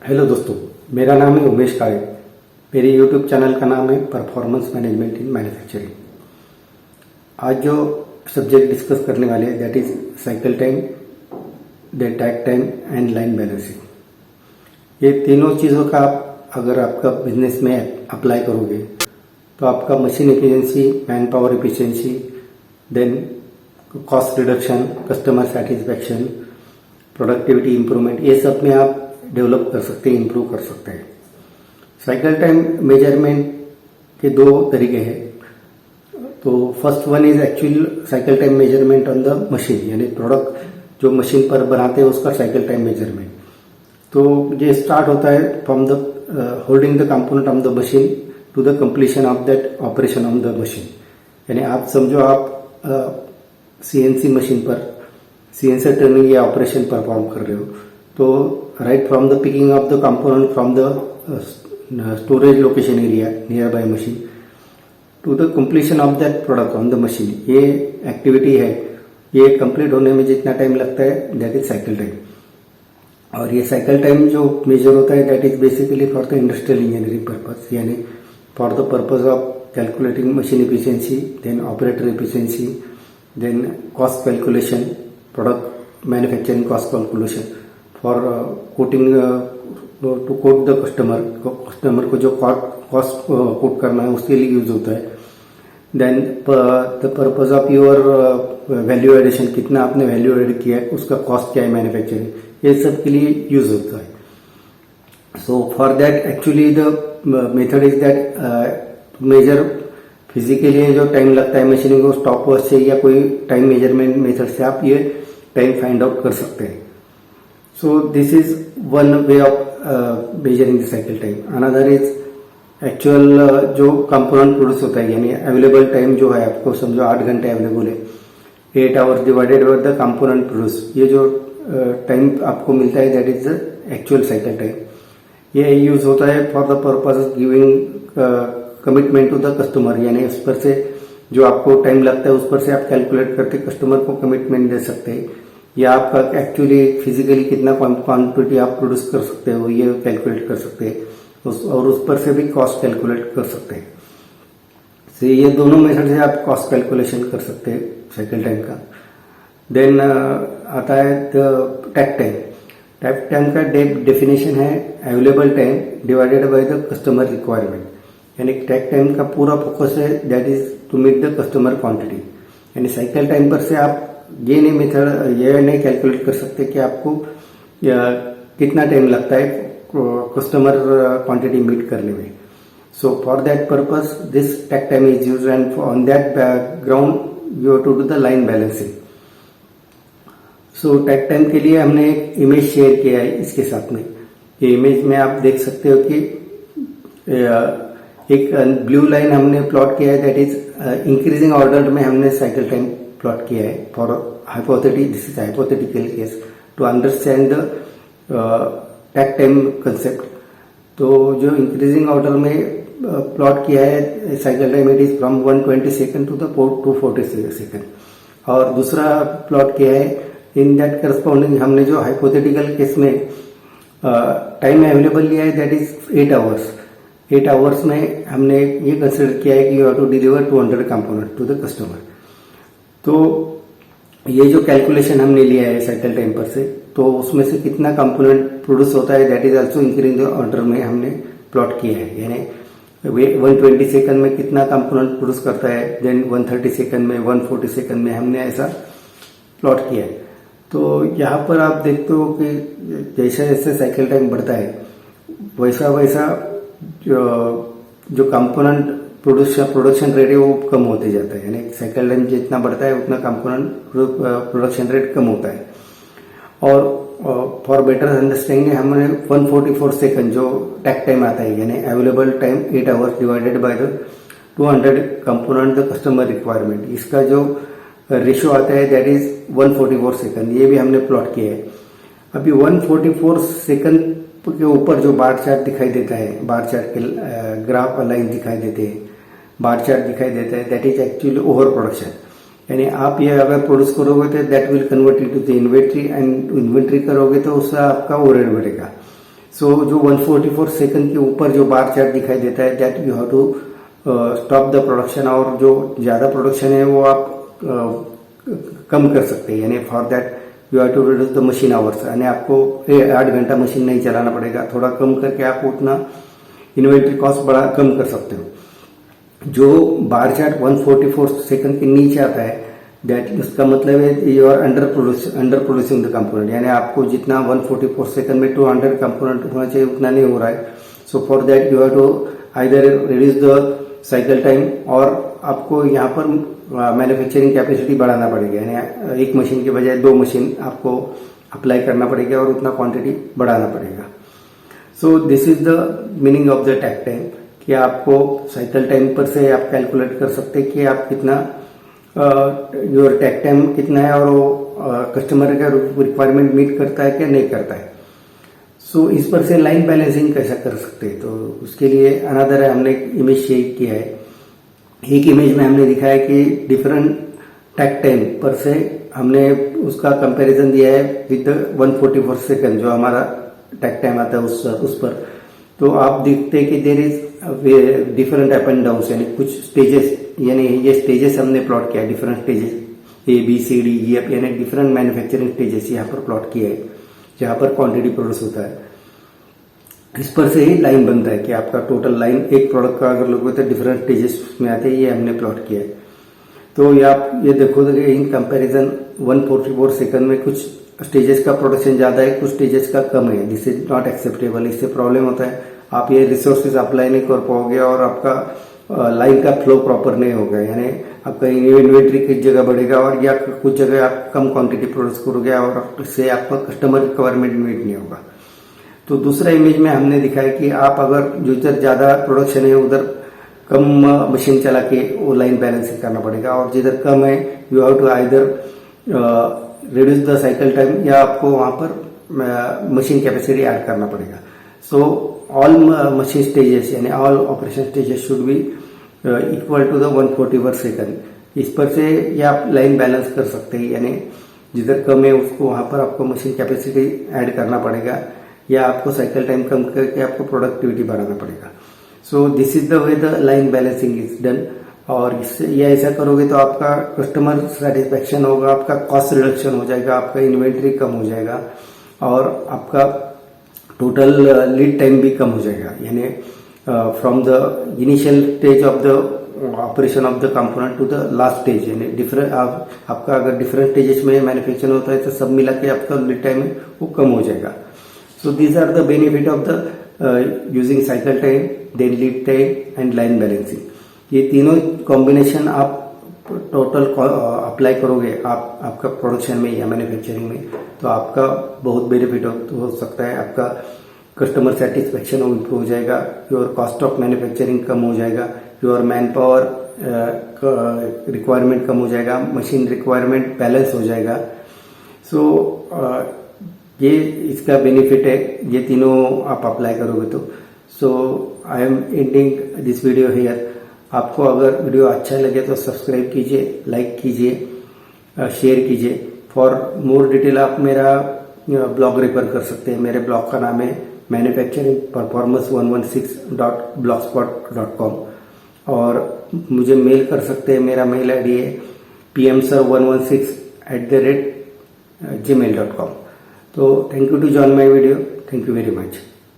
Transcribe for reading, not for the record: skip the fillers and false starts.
Hello दोस्तों, मेरा नाम है उमेश काळे। मेरे यूट्यूब चैनल का नाम है परफॉर्मेंस मैनेजमेंट इन मैन्युफैक्चरिंग। आज जो सब्जेक्ट डिस्कस करने वाले हैं that is cycle time, the tag time and line balancing. ये तीनों चीज़ों का आप अगर आपका बिजनेस में अप्लाई करोगे तो आपका machine efficiency, manpower efficiency, then cost reduction, customer satisfaction, productivity improvement, ये सब में आप डेवलप कर सकते हैं, इंप्रूव कर सकते हैं। साइकिल टाइम मेजरमेंट के दो तरीके हैं। तो first one is actual cycle time measurement on the machine, यानी प्रोडक्ट जो मशीन पर बनाते हैं उसका साइकिल टाइम मेजरमेंट। तो ये स्टार्ट होता है from the holding the component on the machine to the completion of that operation on the machine. यानी आप समझो आप सीएनसी मशीन पर सीएनसी टर्निंग या ऑपरेशन परफॉर्म कर रहे हो, तो right from the picking of the component from the storage location area nearby machine to the completion of that product on the machine, ये एक्टिविटी है, ये कंप्लीट होने में जितना टाइम लगता है दैट इज साइकिल टाइम। और ये साइकिल टाइम जो मेजर होता है that is basically for the industrial engineering purpose, यानी for the purpose of calculating machine efficiency, then operator efficiency, then cost calculation, product manufacturing cost calculation, for quoting to quote the customer को जो cost coat करना है उसके लिए use होता है। Then the purpose of your value addition, कितना आपने वैल्यू एड किया है, उसका कॉस्ट क्या है मैन्युफैक्चरिंग, ये सब के लिए यूज होता है। So for that actually the method is that measure physically जो टाइम लगता है मशीनिंग को स्टॉप वॉच से या कोई टाइम मेजरमेंट मेथड से आप ये टाइम फाइंड आउट कर सकते हैं। So this is one way of measuring the cycle time. Another is actual जो component प्रोड्यूस होता है, यानी अवेलेबल टाइम जो है, आपको समझो 8 घंटे अवेलेबल है, 8 hours divided by the component produce, ये जो टाइम आपको मिलता है that is the actual cycle time. ये यूज होता है for the purpose of giving commitment to the customer, यानी उस पर से जो आपको टाइम लगता है उस पर से आप कैलकुलेट करके कस्टमर को कमिटमेंट दे सकते हैं, या आपका एक्चुअली फिजिकली कितना क्वांटिटी आप प्रोड्यूस कर सकते हो ये कैलकुलेट कर सकते हैं, और उस पर से भी कॉस्ट कैलकुलेट कर सकते हैं। तो ये दोनों मेथड से आप कॉस्ट कैलकुलेशन कर सकते हैं साइकिल टाइम का। देन आता है टैग टाइम। टैग टाइम का डेफिनेशन है available time divided by the customer requirement, यानी टैग टाइम का पूरा फोकस है that is to meet the customer quantity. यानी साइकिल टाइम पर से आप ये नहीं मेथड ये नहीं कैलकुलेट कर सकते कि आपको कितना टाइम लगता है कस्टमर क्वांटिटी मीट करने में। So for that purpose this tag time is used and on that background you have to do the line balancing. So tag time के लिए हमने एक इमेज शेयर किया है इसके साथ में। ये इमेज में आप देख सकते हो कि एक ब्लू लाइन हमने प्लॉट किया है दैट इज इंक्रीजिंग ऑर्डर में हमने साइकिल टाइम प्लॉट किया है for hypothetical, this is hypothetical case to understand the tag time concept. तो जो इंक्रीजिंग ऑर्डर में प्लॉट किया है cycle time it is from 120 second to the 240 second, और दूसरा प्लॉट किया है इन दैट करस्पॉन्डिंग हमने जो हाइपोथेटिकल केस में टाइम अवेलेबल लिया है दैट इज 8 आवर्स। 8 आवर्स में हमने ये कंसिडर किया है कि you have to deliver 200 component to the customer. तो ये जो कैलकुलेशन हमने लिया है साइकिल टाइम पर से, तो उसमें से कितना कंपोनेंट प्रोड्यूस होता है that is also increasing order में हमने प्लॉट किया है, यानी 120 सेकंड में कितना कंपोनेंट प्रोड्यूस करता है, देन 130 सेकंड में, 140 सेकंड में हमने ऐसा प्लॉट किया है। तो यहाँ पर आप देखते हो कि जैसे जैसे साइकिल टाइम बढ़ता है वैसा वैसा जो कंपोनेंट प्रोडक्शन रेट है वो कम होते जाता है, यानी साइकिल टाइम जितना बढ़ता है उतना कंपोनेंट प्रोडक्शन रेट कम होता है। और फॉर बेटर अंडरस्टैंडिंग हमने 144 सेकंड जो टैग टाइम आता है, यानी available time 8 hours divided by the 200 component the customer requirement, इसका जो रेशियो आता है दैट इज 144 सेकंड, ये भी हमने प्लॉट किया है। अभी 144 सेकंड के ऊपर जो बार चार्ट दिखाई देता है, बार चार्ट के ग्राफ लाइन दिखाई देते हैं, बार चार्ट दिखाई देता है that is actually over production, यानी आप ये अगर प्रोड्यूस करोगे तो that will convert into the inventory, and inventory करोगे तो उससे आपका ओवरहेड बढ़ेगा। सो जो 144 सेकंड के ऊपर जो बार चार्ट दिखाई देता है that you have to stop the production, और जो ज़्यादा प्रोडक्शन है वो आप कम कर सकते हैं, यानी for that you have to reduce the machine hours, यानी आपको 8 घंटा मशीन नहीं चलाना पड़ेगा, थोड़ा कम करके आप उतना इन्वेंट्री कॉस्ट बड़ा कम कर सकते हो। जो बार चार्ट 144 सेकंड के नीचे आता है दैट उसका मतलब है you are under producing the component, यानी आपको जितना 144 सेकंड में 200 कंपोनेंट होना चाहिए उतना नहीं हो रहा है। So for that you have to either reduce the cycle time, और आपको यहाँ पर मैन्युफैक्चरिंग कैपेसिटी बढ़ाना पड़ेगा, यानी एक मशीन के बजाय 2 मशीन आपको अप्लाई करना पड़ेगा और उतना क्वांटिटी बढ़ाना पड़ेगा। So this is the meaning of the takt time, कि आपको साइकिल टाइम पर से आप कैलकुलेट कर सकते हैं कि आप कितना योर टैक टाइम कितना है और वो कस्टमर का रिक्वायरमेंट मीट करता है क्या नहीं करता है। सो इस पर से लाइन बैलेंसिंग कैसा कर सकते हैं, तो उसके लिए अनदर हमने एक इमेज शेयर किया है। एक इमेज में हमने दिखाया कि डिफरेंट टैक टाइम पर से हमने उसका कंपैरिजन दिया है विद 144 सेकंड जो हमारा टैक टाइम आता है उस पर। तो आप देखते हैं कि there is different up and down, यानी कुछ स्टेजेस, यानी ये स्टेजेस हमने प्लॉट किया है, डिफरेंट स्टेजेस ABCDEF, यानी डिफरेंट मैन्युफैक्चरिंग स्टेजेस यहाँ पर प्लॉट किया है जहाँ पर क्वांटिटी प्रोड्यूस होता है। इस पर से ही लाइन बनता है कि आपका टोटल लाइन एक प्रोडक्ट का अगर लोग तो डिफरेंट स्टेजेस में आते हैं, ये हमने प्लॉट किया है। तो ये आप ये देखो इन कंपैरिजन 144 सेकंड में कुछ स्टेजेस का प्रोडक्शन ज्यादा है, कुछ स्टेजेस का कम है, दिस इज नॉट एक्सेप्टेबल। इससे प्रॉब्लम होता है, आप ये रिसोर्सेज अप्लाई नहीं कर पाओगे और आपका लाइन का फ्लो प्रॉपर नहीं होगा, यानी आपका इन्वेंट्री किस जगह बढ़ेगा और या कुछ जगह आप कम क्वांटिटी प्रोड्यूस करोगे और इससे आपका कस्टमर रिक्वायरमेंट मीट नहीं होगा। तो दूसरा इमेज में हमने दिखाया कि आप अगर जिधर ज्यादा प्रोडक्शन है उधर कम मशीन चला के वो लाइन बैलेंसिंग करना पड़ेगा, और जिधर कम है you have to either reduce the cycle time या आपको वहां पर मशीन कैपेसिटी ऐड करना पड़ेगा। सो ऑल मशीन स्टेजेस यानी all operation stages should be equal to the 144 second. इस पर से ये आप लाइन बैलेंस कर सकते हैं, यानी जिधर कम है उसको वहां पर आपको मशीन कैपेसिटी ऐड करना पड़ेगा या आपको साइकिल टाइम कम करके आपको प्रोडक्टिविटी बढ़ाना पड़ेगा। So this is the way the line balancing is done, और इससे ये ऐसा करोगे तो आपका कस्टमर सेटिस्फेक्शन होगा, आपका कॉस्ट रिडक्शन हो जाएगा, आपका इन्वेंट्री कम हो जाएगा और आपका टोटल लीड टाइम भी कम हो जाएगा, यानी from the initial stage of the operation of the component to the last stage, यानी डिफरेंट आपका अगर डिफरेंट स्टेजेस में मैन्युफैक्चर होता है तो सब मिला के आपका लीड टाइम है वो कम हो जाएगा। So these are the benefit of the using cycle time, then lead time and line balancing। ये तीनों कॉम्बिनेशन आप टोटल अप्लाई करोगे आपका प्रोडक्शन में या मैन्युफैक्चरिंग में, तो आपका बहुत बेनिफिट हो सकता है। आपका कस्टमर सेटिस्फेक्शन इम्प्रूव हो जाएगा, योर कॉस्ट ऑफ मैन्युफैक्चरिंग कम हो जाएगा, योर मैन पावर रिक्वायरमेंट कम हो जाएगा, मशीन रिक्वायरमेंट बैलेंस हो जाएगा। सो ये इसका बेनिफिट है, ये तीनों आप अप्लाई करोगे तो। So I am ending this video here. आपको अगर वीडियो अच्छा लगे तो सब्सक्राइब कीजिए, लाइक कीजिए, शेयर कीजिए। फॉर मोर डिटेल आप मेरा ब्लॉग रेफर कर सकते हैं। मेरे ब्लॉग का नाम है मैन्युफैक्चरिंग परफॉर्मेंस 116.blogspot.com, और मुझे मेल कर सकते हैं। मेरा मेल आईडी है pmsir116@gmail.com। तो thank you to join my video, thank you very much.